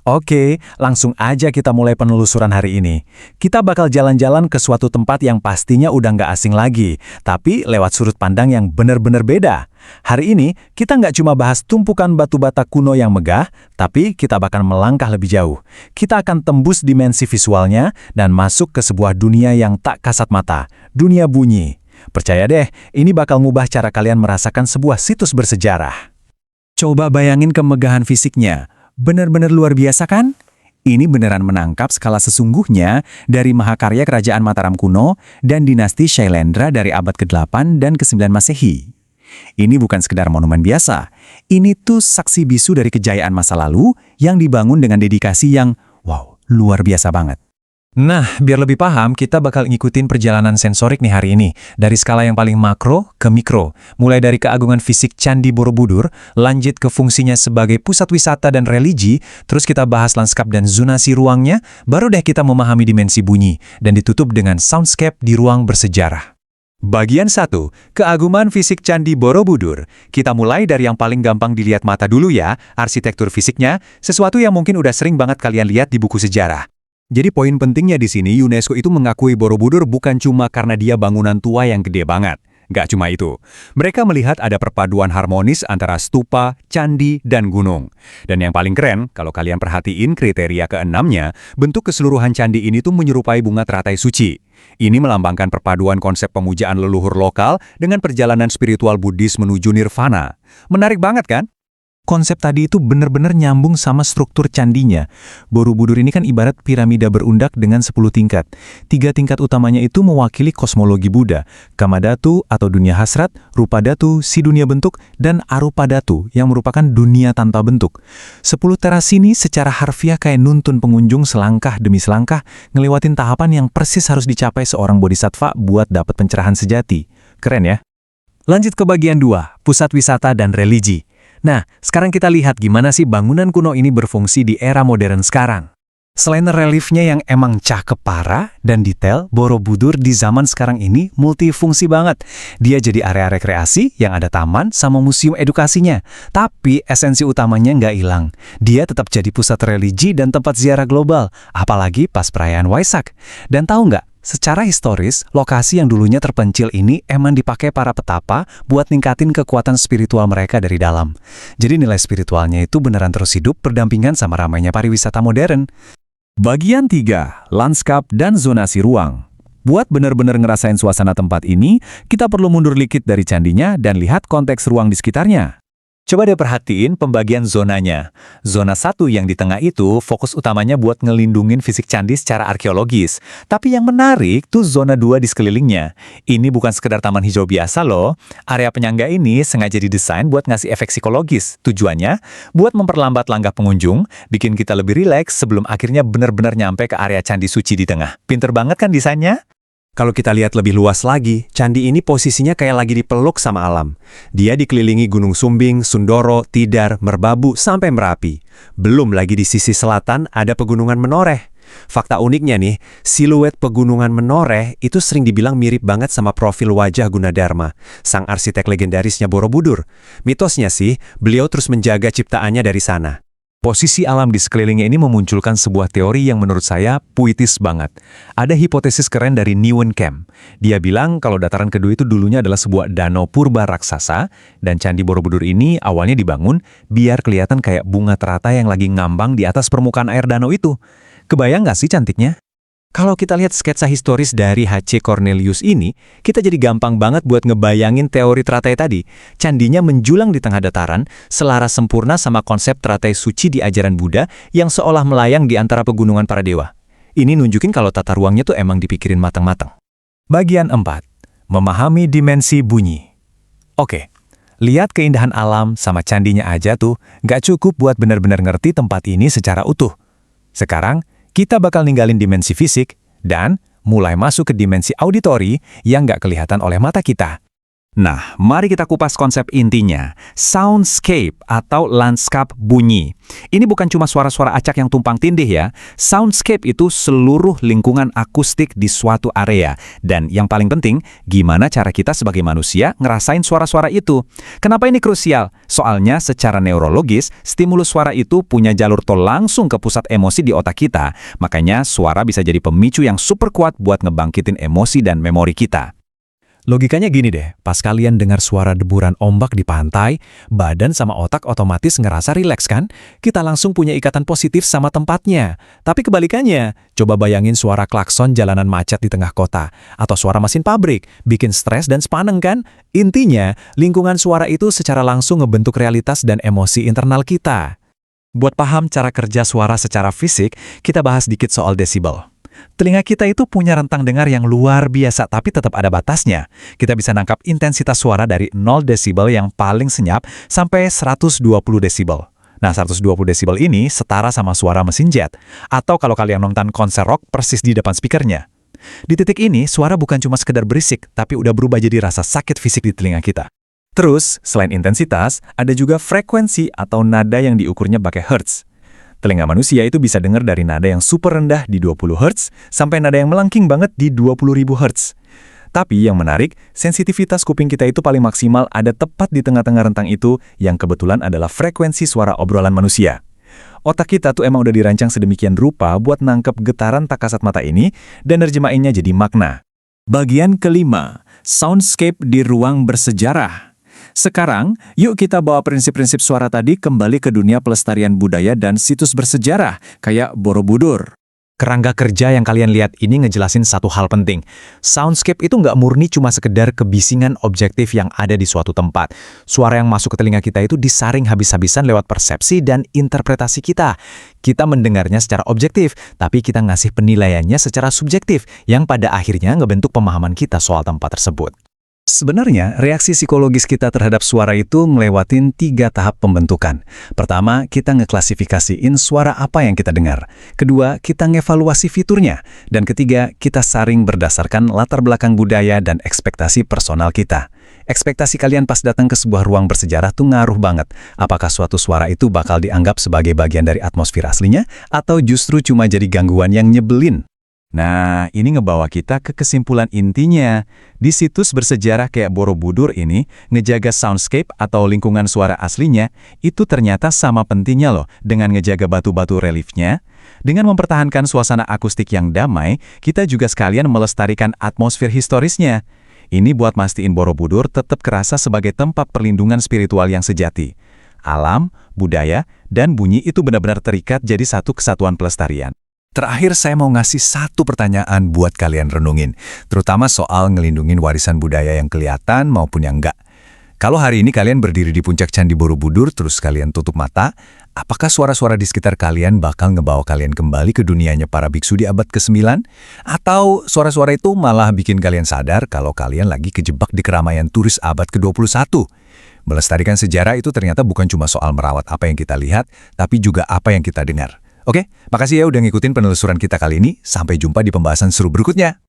Oke, langsung aja kita mulai penelusuran hari ini. Kita bakal jalan-jalan ke suatu tempat yang pastinya udah nggak asing lagi, tapi lewat sudut pandang yang benar-benar beda. Hari ini, kita nggak cuma bahas tumpukan batu bata kuno yang megah, tapi kita bakal melangkah lebih jauh. Kita akan tembus dimensi visualnya dan masuk ke sebuah dunia yang tak kasat mata, dunia bunyi. Percaya deh, ini bakal ngubah cara kalian merasakan sebuah situs bersejarah. Coba bayangin kemegahan fisiknya. Benar-benar luar biasa kan? Ini beneran menangkap skala sesungguhnya dari mahakarya kerajaan Mataram kuno dan dinasti Shailendra dari abad ke-8 dan ke-9 Masehi. Ini bukan sekedar monumen biasa. Ini tuh saksi bisu dari kejayaan masa lalu yang dibangun dengan dedikasi yang, wow, luar biasa banget. Nah, biar lebih paham, kita bakal ngikutin perjalanan sensorik nih hari ini. Dari skala yang paling makro ke mikro. Mulai dari keagungan fisik Candi Borobudur, lanjut ke fungsinya sebagai pusat wisata dan religi, terus kita bahas lanskap dan zonasi ruangnya, baru deh kita memahami dimensi bunyi, dan ditutup dengan soundscape di ruang bersejarah. Bagian 1. Keagungan fisik Candi Borobudur. Kita mulai dari yang paling gampang dilihat mata dulu ya, arsitektur fisiknya, sesuatu yang mungkin udah sering banget kalian lihat di buku sejarah. Jadi poin pentingnya di sini, UNESCO itu mengakui Borobudur bukan cuma karena dia bangunan tua yang gede banget. Nggak cuma itu. Mereka melihat ada perpaduan harmonis antara stupa, candi, dan gunung. Dan yang paling keren, kalau kalian perhatiin kriteria keenamnya, bentuk keseluruhan candi ini tuh menyerupai bunga teratai suci. Ini melambangkan perpaduan konsep pemujaan leluhur lokal dengan perjalanan spiritual Buddhis menuju nirvana. Menarik banget kan? Konsep tadi itu benar-benar nyambung sama struktur candinya. Borobudur ini kan ibarat piramida berundak dengan 10 tingkat. 3 tingkat utamanya itu mewakili kosmologi Buddha, Kamadhatu atau dunia hasrat, Rupadhatu, si dunia bentuk, dan Arupadhatu yang merupakan dunia tanpa bentuk. 10 teras ini secara harfiah kayak nuntun pengunjung selangkah demi selangkah, ngelewatin tahapan yang persis harus dicapai seorang bodhisattva buat dapat pencerahan sejati. Keren ya? Lanjut ke bagian 2, pusat wisata dan religi. Nah, sekarang kita lihat gimana sih bangunan kuno ini berfungsi di era modern sekarang. Selain reliefnya yang emang cakep parah dan detail, Borobudur di zaman sekarang ini multifungsi banget. Dia jadi area rekreasi yang ada taman sama museum edukasinya. Tapi esensi utamanya nggak hilang. Dia tetap jadi pusat religi dan tempat ziarah global, apalagi pas perayaan Waisak. Dan tahu nggak? Secara historis, lokasi yang dulunya terpencil ini emang dipakai para petapa buat ningkatin kekuatan spiritual mereka dari dalam. Jadi nilai spiritualnya itu beneran terus hidup berdampingan sama ramainya pariwisata modern. Bagian 3, lanskap dan zonasi ruang. Buat bener-bener ngerasain suasana tempat ini, kita perlu mundur dikit dari candinya dan lihat konteks ruang di sekitarnya. Coba deh perhatiin pembagian zonanya. Zona 1 yang di tengah itu fokus utamanya buat ngelindungin fisik candi secara arkeologis. Tapi yang menarik tuh zona 2 di sekelilingnya. Ini bukan sekedar taman hijau biasa loh. Area penyangga ini sengaja didesain buat ngasih efek psikologis. Tujuannya buat memperlambat langkah pengunjung, bikin kita lebih rileks sebelum akhirnya benar-benar nyampe ke area candi suci di tengah. Pinter banget kan desainnya? Kalau kita lihat lebih luas lagi, candi ini posisinya kayak lagi dipeluk sama alam. Dia dikelilingi Gunung Sumbing, Sundoro, Tidar, Merbabu, sampai Merapi. Belum lagi di sisi selatan ada pegunungan Menoreh. Fakta uniknya nih, siluet pegunungan Menoreh itu sering dibilang mirip banget sama profil wajah Gunadarma, sang arsitek legendarisnya Borobudur. Mitosnya sih, beliau terus menjaga ciptaannya dari sana. Posisi alam di sekelilingnya ini memunculkan sebuah teori yang menurut saya puitis banget. Ada hipotesis keren dari Nguyen Kem. Dia bilang kalau dataran kedua itu dulunya adalah sebuah danau purba raksasa, dan Candi Borobudur ini awalnya dibangun biar kelihatan kayak bunga teratai yang lagi ngambang di atas permukaan air danau itu. Kebayang nggak sih cantiknya? Kalau kita lihat sketsa historis dari H.C. Cornelius ini, kita jadi gampang banget buat ngebayangin teori teratai tadi. Candinya menjulang di tengah dataran, selaras sempurna sama konsep teratai suci di ajaran Buddha yang seolah melayang di antara pegunungan para dewa. Ini nunjukin kalau tata ruangnya tuh emang dipikirin matang-matang. Bagian 4. Memahami dimensi bunyi. Oke, lihat keindahan alam sama candinya aja tuh, nggak cukup buat benar-benar ngerti tempat ini secara utuh. Sekarang, kita bakal ninggalin dimensi fisik dan mulai masuk ke dimensi auditori yang nggak kelihatan oleh mata kita. Nah, mari kita kupas konsep intinya. Soundscape atau lanskap bunyi. Ini bukan cuma suara-suara acak yang tumpang tindih ya. Soundscape itu seluruh lingkungan akustik di suatu area. Dan yang paling penting, gimana cara kita sebagai manusia ngerasain suara-suara itu. Kenapa ini krusial? Soalnya secara neurologis, stimulus suara itu punya jalur tol langsung ke pusat emosi di otak kita. Makanya suara bisa jadi pemicu yang super kuat buat ngebangkitin emosi dan memori kita. Logikanya gini deh, pas kalian dengar suara deburan ombak di pantai, badan sama otak otomatis ngerasa rileks kan? Kita langsung punya ikatan positif sama tempatnya. Tapi kebalikannya, coba bayangin suara klakson jalanan macet di tengah kota, atau suara mesin pabrik, bikin stres dan sepaneng kan? Intinya, lingkungan suara itu secara langsung ngebentuk realitas dan emosi internal kita. Buat paham cara kerja suara secara fisik, kita bahas dikit soal desibel. Telinga kita itu punya rentang dengar yang luar biasa, tapi tetap ada batasnya. Kita bisa nangkap intensitas suara dari 0 desibel yang paling senyap sampai 120 desibel. Nah, 120 desibel ini setara sama suara mesin jet. Atau kalau kalian nonton konser rock persis di depan speakernya. Di titik ini, suara bukan cuma sekedar berisik, tapi udah berubah jadi rasa sakit fisik di telinga kita. Terus, selain intensitas, ada juga frekuensi atau nada yang diukurnya pakai hertz. Telinga manusia itu bisa dengar dari nada yang super rendah di 20 Hz sampai nada yang melengking banget di 20.000 Hz. Tapi yang menarik, sensitivitas kuping kita itu paling maksimal ada tepat di tengah-tengah rentang itu yang kebetulan adalah frekuensi suara obrolan manusia. Otak kita tuh emang udah dirancang sedemikian rupa buat nangkep getaran tak kasat mata ini dan nerjemahinnya jadi makna. Bagian kelima, soundscape di ruang bersejarah. Sekarang, yuk kita bawa prinsip-prinsip suara tadi kembali ke dunia pelestarian budaya dan situs bersejarah, kayak Borobudur. Kerangka kerja yang kalian lihat ini ngejelasin satu hal penting. Soundscape itu nggak murni cuma sekedar kebisingan objektif yang ada di suatu tempat. Suara yang masuk ke telinga kita itu disaring habis-habisan lewat persepsi dan interpretasi kita. Kita mendengarnya secara objektif, tapi kita ngasih penilaiannya secara subjektif, yang pada akhirnya ngebentuk pemahaman kita soal tempat tersebut. Sebenarnya, reaksi psikologis kita terhadap suara itu ngelewatin 3 tahap pembentukan. Pertama, kita ngeklasifikasiin suara apa yang kita dengar. Kedua, kita ngevaluasi fiturnya. Dan ketiga, kita saring berdasarkan latar belakang budaya dan ekspektasi personal kita. Ekspektasi kalian pas datang ke sebuah ruang bersejarah tuh ngaruh banget. Apakah suatu suara itu bakal dianggap sebagai bagian dari atmosfer aslinya, atau justru cuma jadi gangguan yang nyebelin? Nah, ini ngebawa kita ke kesimpulan intinya. Di situs bersejarah kayak Borobudur ini, ngejaga soundscape atau lingkungan suara aslinya, itu ternyata sama pentingnya loh dengan ngejaga batu-batu reliefnya. Dengan mempertahankan suasana akustik yang damai, kita juga sekalian melestarikan atmosfer historisnya. Ini buat mastiin Borobudur tetap kerasa sebagai tempat perlindungan spiritual yang sejati. Alam, budaya, dan bunyi itu benar-benar terikat jadi satu kesatuan pelestarian. Terakhir, saya mau ngasih satu pertanyaan buat kalian renungin, terutama soal ngelindungin warisan budaya yang kelihatan maupun yang enggak. Kalau hari ini kalian berdiri di puncak Candi Borobudur, terus kalian tutup mata, apakah suara-suara di sekitar kalian bakal ngebawa kalian kembali ke dunianya para biksu di abad ke-9? Atau suara-suara itu malah bikin kalian sadar kalau kalian lagi kejebak di keramaian turis abad ke-21? Melestarikan sejarah itu ternyata bukan cuma soal merawat apa yang kita lihat, tapi juga apa yang kita dengar. Oke, makasih ya udah ngikutin penelusuran kita kali ini. Sampai jumpa di pembahasan seru berikutnya.